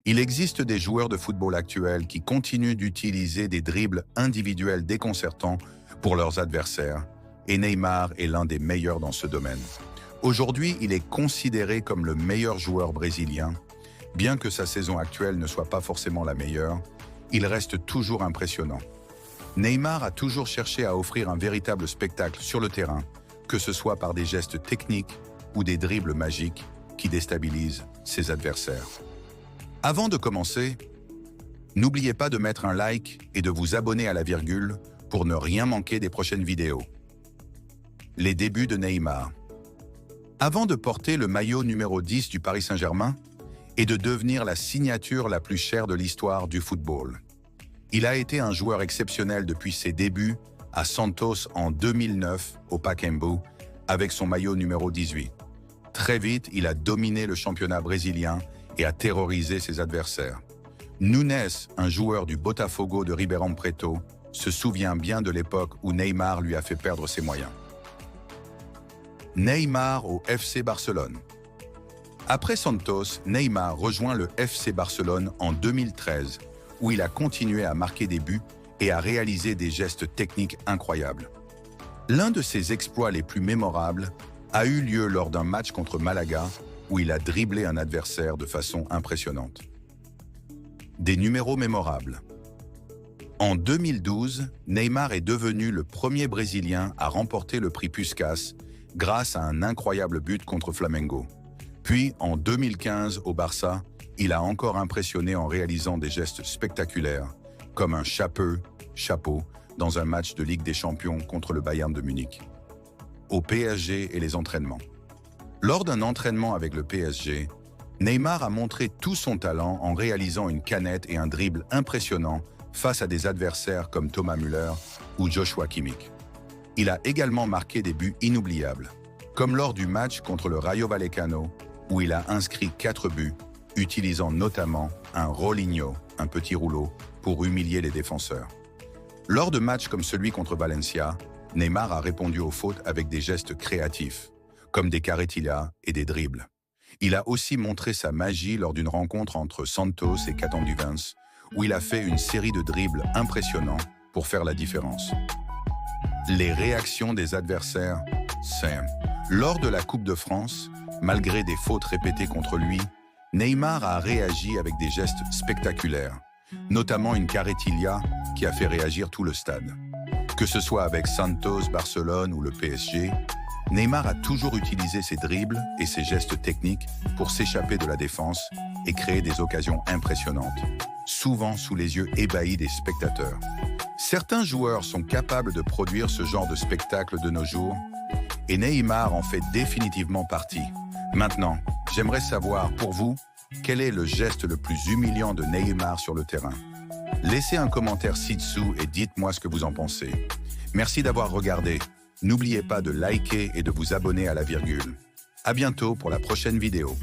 Il existe des joueurs de football actuels qui continuent d'utiliser des dribbles individuels déconcertants pour leurs adversaires, et Neymar est l'un des meilleurs dans ce domaine. Aujourd'hui, il est considéré comme le meilleur joueur brésilien. Bien que sa saison actuelle ne soit pas forcément la meilleure, il reste toujours impressionnant. Neymar a toujours cherché à offrir un véritable spectacle sur le terrain, que ce soit par des gestes techniques ou des dribbles magiques qui déstabilisent ses adversaires. Avant de commencer, n'oubliez pas de mettre un like et de vous abonner à la virgule pour ne rien manquer des prochaines vidéos. Les débuts de Neymar. Avant de porter le maillot numéro 10 du Paris Saint-Germain et de devenir la signature la plus chère de l'histoire du football, il a été un joueur exceptionnel depuis ses débuts à Santos en 2009 au Pacaembu avec son maillot numéro 18. Très vite, il a dominé le championnat brésilien et a terrorisé ses adversaires. Nunes, un joueur du Botafogo de Ribeirão Preto, se souvient bien de l'époque où Neymar lui a fait perdre ses moyens. Neymar au FC Barcelone. Après Santos, Neymar rejoint le FC Barcelone en 2013, où il a continué à marquer des buts et à réaliser des gestes techniques incroyables. L'un de ses exploits les plus mémorables a eu lieu lors d'un match contre Malaga, où il a dribblé un adversaire de façon impressionnante. Des numéros mémorables. En 2012, Neymar est devenu le premier Brésilien à remporter le prix Puskás grâce à un incroyable but contre Flamengo. Puis, en 2015, au Barça, il a encore impressionné en réalisant des gestes spectaculaires, comme un chapeau, dans un match de Ligue des Champions contre le Bayern de Munich. Au PSG et les entraînements. Lors d'un entraînement avec le PSG, Neymar a montré tout son talent en réalisant une canette et un dribble impressionnants face à des adversaires comme Thomas Müller ou Joshua Kimmich. Il a également marqué des buts inoubliables, comme lors du match contre le Rayo Vallecano, où il a inscrit 4 buts, utilisant notamment un rolinho, un petit rouleau, pour humilier les défenseurs. Lors de matchs comme celui contre Valencia, Neymar a répondu aux fautes avec des gestes créatifs, comme des carretillas et des dribbles. Il a aussi montré sa magie lors d'une rencontre entre Santos et Catanduvense, où il a fait une série de dribbles impressionnants pour faire la différence. Les réactions des adversaires, c'est... Lors de la Coupe de France, malgré des fautes répétées contre lui, Neymar a réagi avec des gestes spectaculaires, notamment une carretilla qui a fait réagir tout le stade. Que ce soit avec Santos, Barcelone ou le PSG, Neymar a toujours utilisé ses dribbles et ses gestes techniques pour s'échapper de la défense et créer des occasions impressionnantes, souvent sous les yeux ébahis des spectateurs. Certains joueurs sont capables de produire ce genre de spectacle de nos jours, et Neymar en fait définitivement partie. Maintenant, j'aimerais savoir, pour vous, quel est le geste le plus humiliant de Neymar sur le terrain? Laissez un commentaire ci-dessous et dites-moi ce que vous en pensez. Merci d'avoir regardé. N'oubliez pas de liker et de vous abonner à la virgule. À bientôt pour la prochaine vidéo.